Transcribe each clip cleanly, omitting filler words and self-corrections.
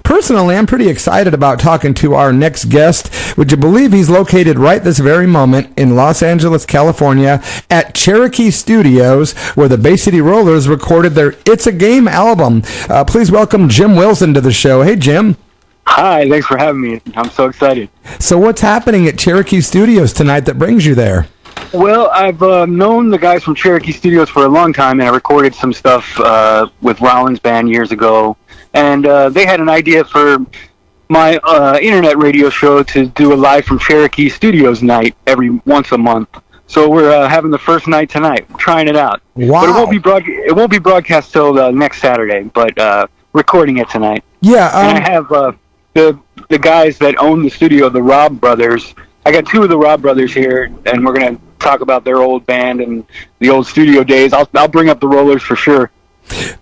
personally, I'm pretty excited about talking to our next guest. Would you believe he's located right this very moment in Los Angeles, California, at Cherokee Studios, where the Bay City Rollers recorded their It's a Game album. Please welcome Jim Wilson to the show. Hey, Jim. Hi, thanks for having me. I'm so excited. So what's happening at Cherokee Studios tonight that brings you there? Well, I've known the guys from Cherokee Studios for a long time, and I recorded some stuff with Rollins band years ago. And they had an idea for my internet radio show to do a live from Cherokee Studios night once a month. So we're having the first night tonight. We're trying it out. Wow. But it won't be broadcast till next Saturday, but recording it tonight. Yeah. And I have the guys that own the studio, the Robb brothers. I got two of the Robb brothers here, and we're going to talk about their old band and the old studio days. I'll bring up the Rollers for sure.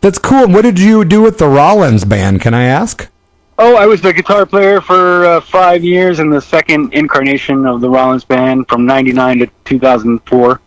That's cool. What did you do with the Rollins band, can I ask? Oh, I was the guitar player for 5 years in the second incarnation of the Rollins band from 99 to 2004.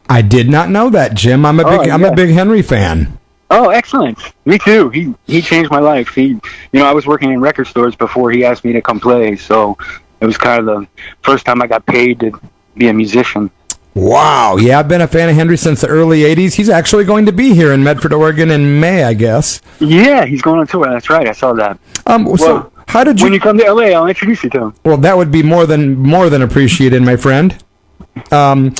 I did not know that, Jim. I'm a big Henry fan. Oh, excellent. Me too. He changed my life. I was working in record stores before he asked me to come play, so it was kind of the first time I got paid to be a musician. Wow. Yeah, I've been a fan of Henry since the early 80s. He's actually going to be here in Medford, Oregon in May, I guess. Yeah, he's going on tour. That's right. I saw that. So how did you... When you come to L.A., I'll introduce you to him. Well, that would be more than appreciated, my friend. Can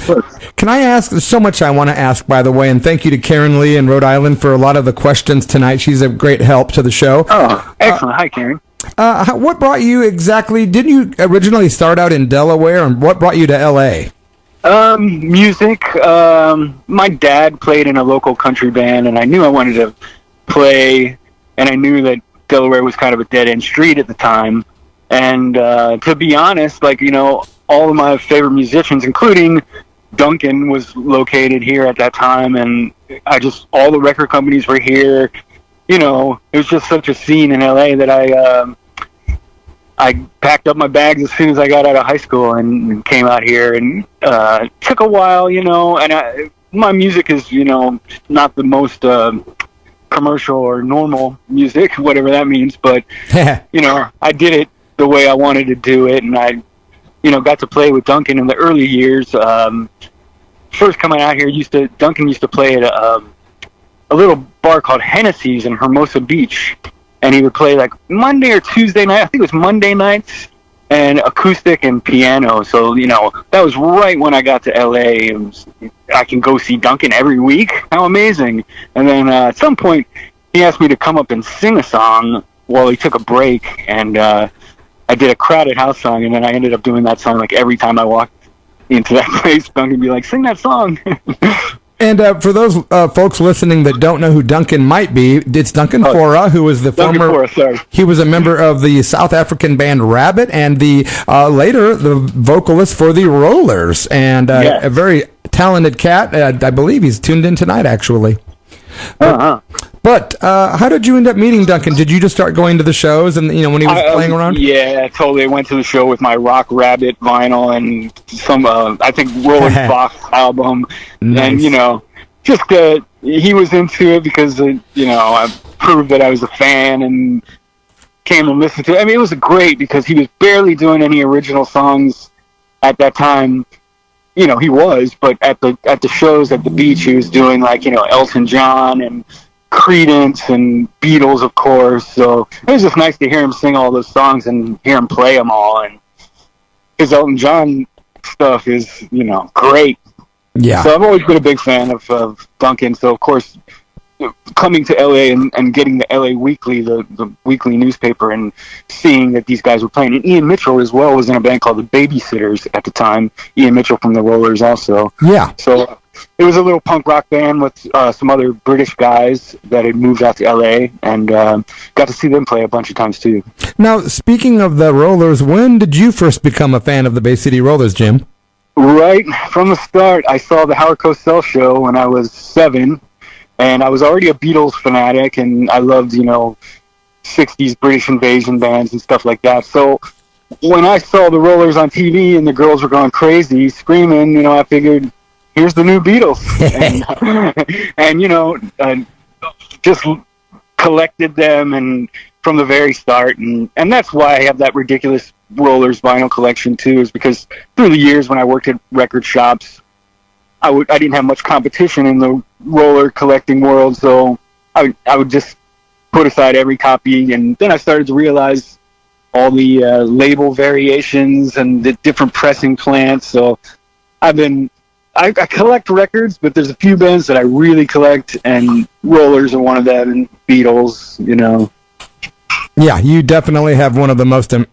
I ask, there's so much I want to ask, by the way, and thank you to Karen Lee in Rhode Island for a lot of the questions tonight. She's a great help to the show. Oh, excellent. Hi, Karen. What brought you exactly, didn't you originally start out in Delaware, and what brought you to L.A.? Music. My dad played in a local country band, and I knew I wanted to play, and I knew that Delaware was kind of a dead-end street at the time. And to be honest, all of my favorite musicians, including Duncan, was located here at that time, and all the record companies were here. It was just such a scene in LA that I packed up my bags as soon as I got out of high school and came out here, and took a while, and my music is, not the most commercial or normal music, whatever that means, but, I did it the way I wanted to do it, and I got to play with Duncan in the early years. First coming out here, Duncan used to play at a little bar called Hennessy's in Hermosa Beach, and he would play like Monday or Tuesday night. I think it was Monday nights, and acoustic and piano. So that was right when I got to LA. I can go see Duncan every week. How amazing! And then at some point, he asked me to come up and sing a song while he took a break, and I did a Crowded House song, and then I ended up doing that song like every time I walked into that place. Duncan would be like, "Sing that song." And for those folks listening that don't know who Duncan might be, it's Duncan Faure, who was the former... He was a member of the South African band Rabbit, and later the vocalist for the Rollers, and a very talented cat. I believe he's tuned in tonight, actually. But how did you end up meeting Duncan? Did you just start going to the shows and when he was playing around? Yeah, totally. I went to the show with my Rock Rabbit vinyl and some I think Rollins Fox album. Nice. And just he was into it because I proved that I was a fan and came and listened to it. I mean, it was great because he was barely doing any original songs at that time. He was, but at the shows at the beach, he was doing like Elton John and Creedence and Beatles, of course. So it was just nice to hear him sing all those songs and hear him play them all. And his Elton John stuff is, great. Yeah. So I've always been a big fan of Duncan. So of course, coming to LA and getting the LA Weekly, the weekly newspaper, and seeing that these guys were playing. And Ian Mitchell as well was in a band called the Babysitters at the time. Ian Mitchell from the Rollers also. Yeah. So it was a little punk rock band with some other British guys that had moved out to LA, and got to see them play a bunch of times too. Now, speaking of the Rollers, when did you first become a fan of the Bay City Rollers, Jim? Right from the start. I saw the Howard Cosell show when I was 7. And I was already a Beatles fanatic, and I loved, 60s British invasion bands and stuff like that. So when I saw the Rollers on TV and the girls were going crazy, screaming, I figured, here's the new Beatles. and just collected them and from the very start, and that's why I have that ridiculous Rollers vinyl collection too, is because through the years when I worked at record shops, I didn't have much competition in the roller collecting world, so I would just put aside every copy, and then I started to realize all the label variations and the different pressing plants. So I collect records, but there's a few bands that I really collect, and Rollers are one of them, and Beatles, you know. Yeah, you definitely have one of the most, the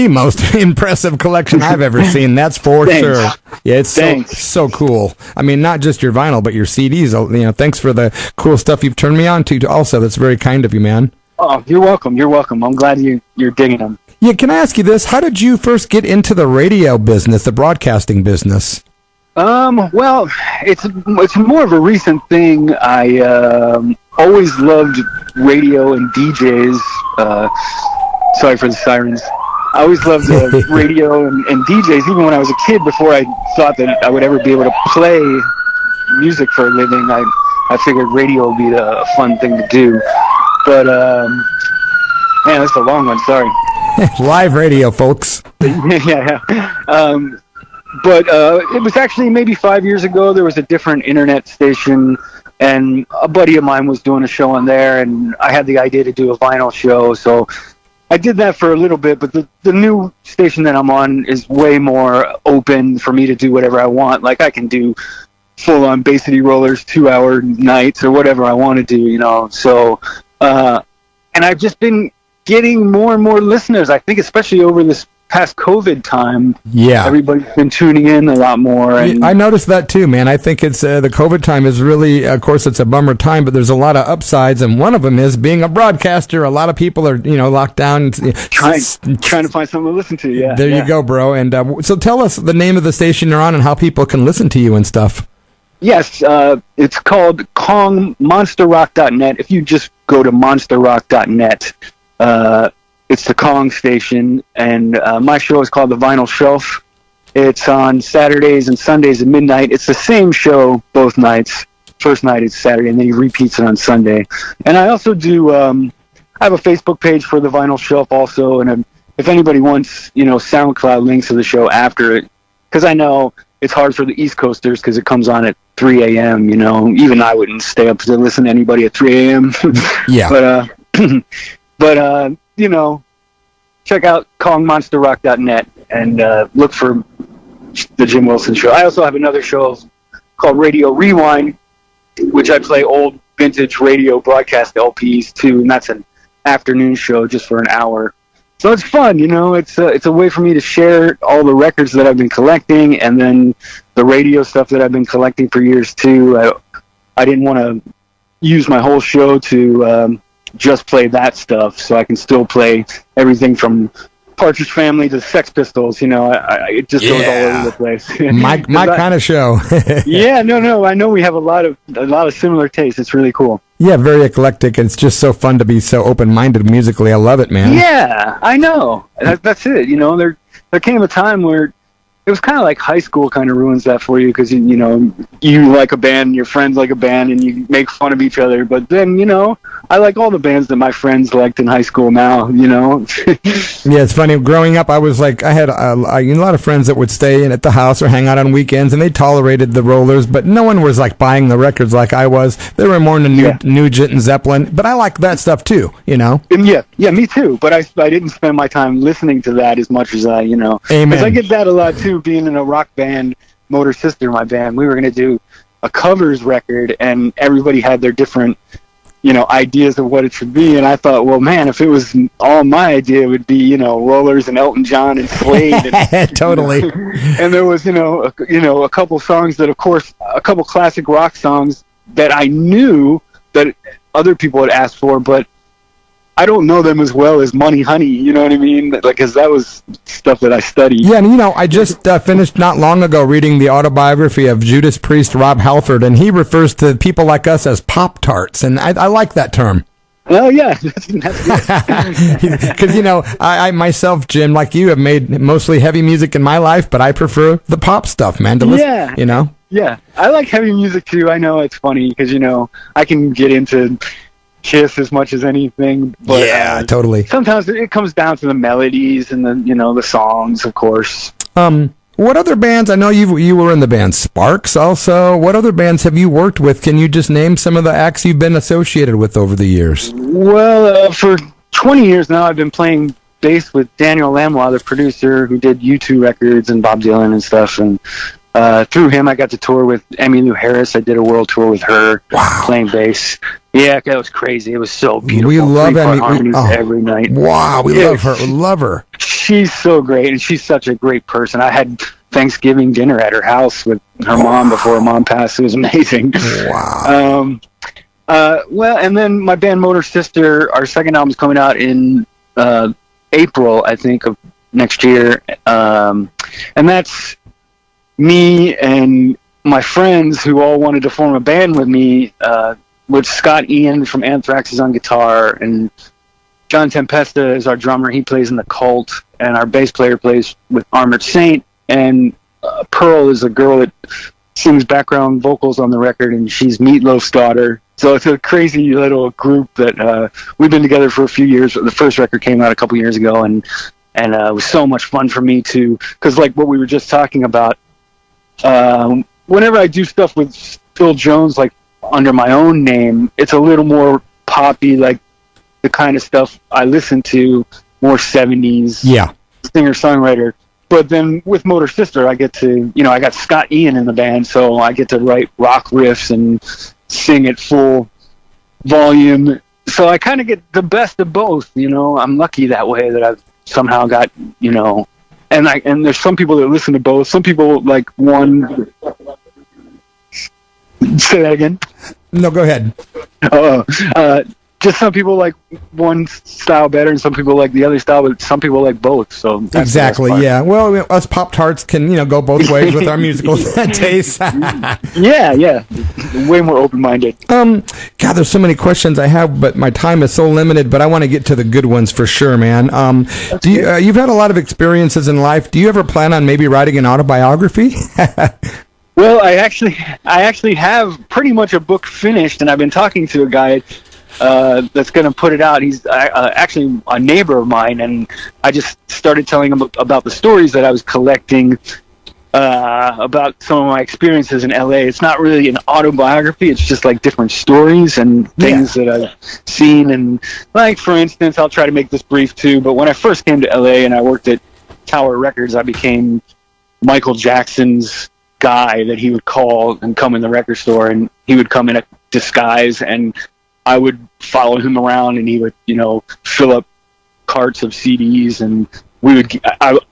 most impressive collection I've ever seen. That's for sure. Yeah, it's so cool. I mean, not just your vinyl, but your CDs. You know, thanks for the cool stuff you've turned me on to. Also, that's very kind of you, man. Oh, you're welcome. You're welcome. I'm glad you're digging them. Yeah, can I ask you this? How did you first get into the radio business, the broadcasting business? Well, it's more of a recent thing. I always loved radio and DJs. Sorry for the sirens. I always loved radio and DJs, even when I was a kid. Before I thought that I would ever be able to play music for a living, I figured radio would be a fun thing to do. But man, that's a long one. Sorry. Live radio, folks. Yeah. But it was actually maybe 5 years ago. There was a different internet station, and a buddy of mine was doing a show on there, and I had the idea to do a vinyl show. So I did that for a little bit, but the new station that I'm on is way more open for me to do whatever I want. Like, I can do full-on Bay City Rollers 2-hour nights or whatever I want to do, you know. So, and I've just been getting more and more listeners, I think, especially over this past COVID time. Yeah, everybody's been tuning in a lot more. And I noticed that too, man. I think it's the COVID time is really, of course, it's a bummer time, but there's a lot of upsides, and one of them is being a broadcaster. A lot of people are, locked down, trying to find something to listen to. Yeah, there you go, bro. And so, tell us the name of the station you're on and how people can listen to you and stuff. Yes, it's called KongMonsterRock.net. If you just go to MonsterRock.net, it's the Kong station, and my show is called The Vinyl Shelf. It's on Saturdays and Sundays at midnight. It's the same show both nights. First night is Saturday, and then he repeats it on Sunday. And I also do, I have a Facebook page for The Vinyl Shelf also, and if anybody wants, SoundCloud links to the show after it, because I know it's hard for the East Coasters because it comes on at 3 a.m., Even I wouldn't stay up to listen to anybody at 3 a.m. Yeah. But check out KongMonsterRock.net and look for the Jim Wilson Show. I also have another show called Radio Rewind, which I play old vintage radio broadcast LPs too, and that's an afternoon show just for an hour. So it's fun, it's a way for me to share all the records that I've been collecting, and then the radio stuff that I've been collecting for years too. I didn't want to use my whole show to just play that stuff, so I can still play everything from Partridge Family to Sex Pistols. It just goes all over the place. my kind of show. Yeah, no, I know we have a lot of similar tastes. It's really cool. Yeah, very eclectic. It's just so fun to be so open-minded musically. I love it, man. Yeah, I know. That's it. There came a time where it was kind of like high school kind of ruins that for you, because, you like a band, your friends like a band, and you make fun of each other. But then, I like all the bands that my friends liked in high school now, Yeah, it's funny. Growing up, I was like, I had a lot of friends that would stay in at the house or hang out on weekends, and they tolerated the Rollers, but no one was like buying the records like I was. They were more into Nugent and Zeppelin, but I like that stuff too, And yeah, me too. But I didn't spend my time listening to that as much as Amen. Because I get that a lot too. Being in a rock band, Motor Sister, my band, we were going to do a covers record, and everybody had their different, ideas of what it should be. And I thought, well, man, if it was all my idea, it would be, Rollers and Elton John and Slade. And, totally. And there was, a couple songs that, of course, a couple classic rock songs that I knew that other people had asked for, but I don't know them as well as Money Honey, you know what I mean? Because that was stuff that I studied. Yeah, and I just finished not long ago reading the autobiography of Judas Priest Rob Halford, and he refers to people like us as Pop-Tarts, and I like that term. Oh, yeah, that's good. Because, I myself, Jim, like you, have made mostly heavy music in my life, but I prefer the pop stuff, man, to listen, Yeah, I like heavy music, too. I know it's funny because, I can get into Kiss as much as anything. But, yeah, totally. Sometimes it comes down to the melodies and the songs, of course. What other bands? I know you were in the band Sparks also. What other bands have you worked with? Can you just name some of the acts you've been associated with over the years? Well, for 20 years now, I've been playing bass with Daniel Lanois, the producer who did U2 records and Bob Dylan and stuff. And through him, I got to tour with Emmylou Harris. I did a world tour with her, playing bass. Yeah, that was crazy. It was so beautiful. We love Emmylou every night. Wow, we love her. Love her. She's so great, and she's such a great person. I had Thanksgiving dinner at her house with her mom before her mom passed. It was amazing. Wow. Well, and then my band Motor Sister, our second album's coming out in April, I think, of next year. And that's me and my friends who all wanted to form a band with me, with Scott Ian from Anthrax is on guitar, and John Tempesta is our drummer. He plays in The Cult, and our bass player plays with Armored Saint, and Pearl is a girl that sings background vocals on the record, and she's Meatloaf's daughter. So it's a crazy little group that we've been together for a few years. The first record came out a couple years ago, and it was so much fun for me to, because like what we were just talking about, whenever I do stuff with Phil Jones, like under my own name, it's a little more poppy, like the kind of stuff I listen to, more 70s singer-songwriter. But then with Motor Sister, I get to, I got Scott Ian in the band, so I get to write rock riffs and sing at full volume. So I kind of get the best of both, I'm lucky that way that I've somehow got, and there's some people that listen to both. Some people like one. Say that again. No, go ahead. Just some people like one style better, and some people like the other style, but some people like both. So that's exactly, yeah. Well, us Pop-Tarts can go both ways with our musical tastes. yeah, way more open-minded. God, there's so many questions I have, but my time is so limited. But I want to get to the good ones for sure, man. You've had a lot of experiences in life. Do you ever plan on maybe writing an autobiography? Well, I actually have pretty much a book finished, and I've been talking to a guy that's going to put it out. He's actually a neighbor of mine, and I just started telling him about the stories that I was collecting about some of my experiences in LA. It's not really an autobiography. It's just like different stories and things that I've seen. And like, for instance, I'll try to make this brief too, but when I first came to LA and I worked at Tower Records, I became Michael Jackson's guy that he would call and come in the record store, and he would come in a disguise, and I would follow him around, and he would, fill up carts of CDs, and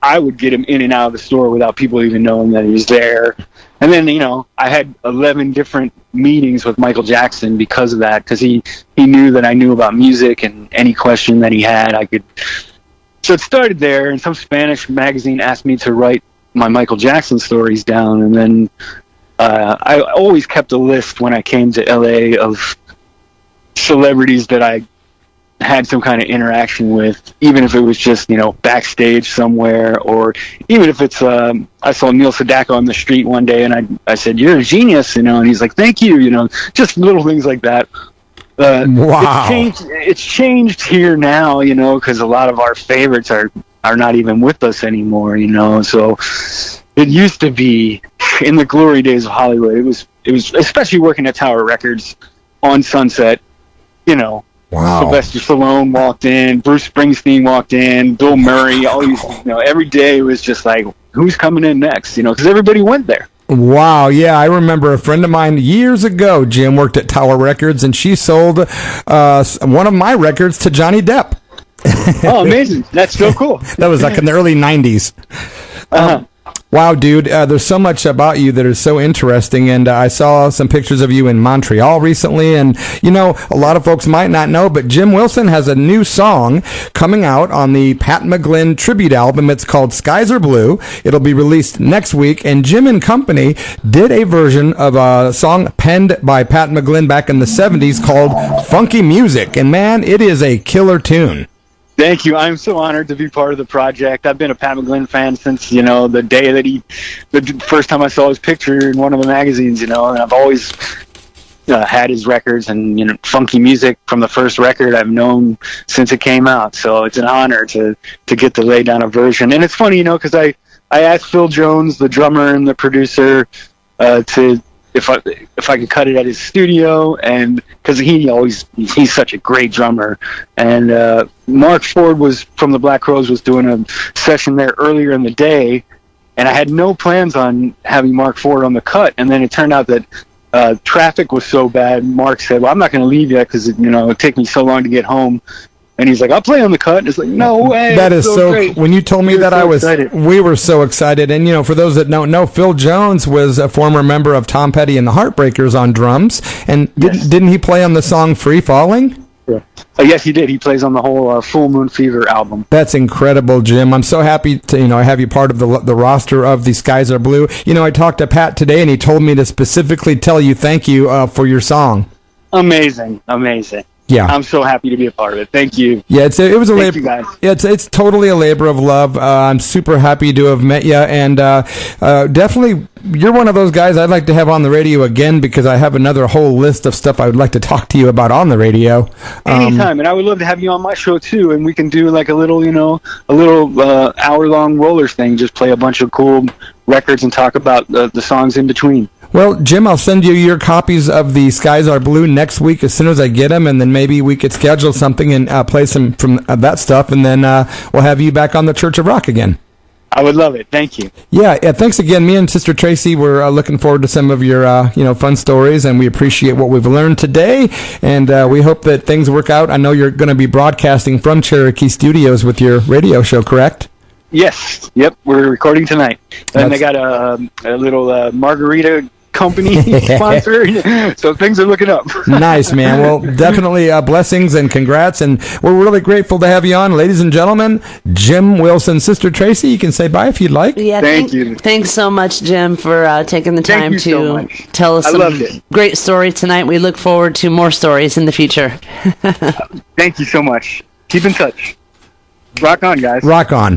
I would get him in and out of the store without people even knowing that he was there. And then, I had 11 different meetings with Michael Jackson because of that, because he knew that I knew about music, and any question that he had, I could. So it started there, and some Spanish magazine asked me to write my Michael Jackson stories down, and then I always kept a list when I came to LA of celebrities that I had some kind of interaction with, even if it was just backstage somewhere, or even if it's I saw Neil Sedaka on the street one day, and I said, "You're a genius," and he's like, "Thank you," just little things like that. Wow, it's changed here now, because a lot of our favorites are not even with us anymore, so it used to be in the glory days of Hollywood. It was especially working at Tower Records on Sunset, wow. Sylvester Stallone walked in, Bruce Springsteen walked in, Bill Murray, all these, every day it was just like, who's coming in next, because everybody went there. Wow, yeah, I remember a friend of mine years ago, Jim, worked at Tower Records, and she sold one of my records to Johnny Depp. Oh, amazing. That's so cool. That was like in the early 90s. Wow, dude, there's so much about you that is so interesting, and I saw some pictures of you in Montreal recently, and, a lot of folks might not know, but Jim Wilson has a new song coming out on the PAT McGLYNN tribute album. It's called Skies Are Blue. It'll be released next week, and Jim and Company did a version of a song penned by Pat McGlynn back in the 70s called Funky Music, and man, it is a killer tune. Thank you. I'm so honored to be part of the project. I've been a Pat McGlynn fan since, the day that the first time I saw his picture in one of the magazines, and I've always had his records, and funky music from the first record I've known since it came out. So it's an honor to get to lay down a version. And it's funny, because I asked Phil Jones, the drummer and the producer, to if I could cut it at his studio, and because he's such a great drummer. And Marc Ford was from the Black Crowes, was doing a session there earlier in the day, and I had no plans on having Marc Ford on the cut. And then it turned out that traffic was so bad. Marc said, "Well, I'm not going to leave yet because it'd take me so long to get home." And he's like, "I'll play on the cut." And it's like, no way. That is so great. When you told me that, excited. We were so excited. And, for those that don't know, Phil Jones was a former member of Tom Petty and the Heartbreakers on drums. And didn't he play on the song Free Falling? Yeah. Yes, he did. He plays on the whole Full Moon Fever album. That's incredible, Jim. I'm so happy to, have you part of the roster of The Skies Are Blue. I talked to Pat today, and he told me to specifically tell you thank you for your song. Amazing. Yeah, I'm so happy to be a part of it. Thank you. Yeah, it was a labor. You guys. It's totally a labor of love. I'm super happy to have met you, and definitely you're one of those guys I'd like to have on the radio again, because I have another whole list of stuff I would like to talk to you about on the radio. Anytime, and I would love to have you on my show too, and we can do like a little hour-long rollers thing. Just play a bunch of cool records and talk about the songs in between. Well, Jim, I'll send you your copies of The Skies Are Blue next week as soon as I get them, and then maybe we could schedule something and play some from that stuff, and then we'll have you back on the Church of Rock again. I would love it. Thank you. Yeah, thanks again. Me and Sister Tracy were looking forward to some of your fun stories, and we appreciate what we've learned today, and we hope that things work out. I know you're going to be broadcasting from Cherokee Studios with your radio show, correct? Yes. Yep. We're recording tonight. And they got a little margarita company sponsor, so things are looking up. Nice, man. Well, definitely blessings and congrats, and we're really grateful to have you on. Ladies and gentlemen, Jim Wilson. Sister Tracy, you can say bye if you'd like. Yeah, thank you. Thanks so much, Jim, for taking the time to tell us some great stories tonight. We look forward to more stories in the future. Thank you so much. Keep in touch. Rock on, guys. Rock on.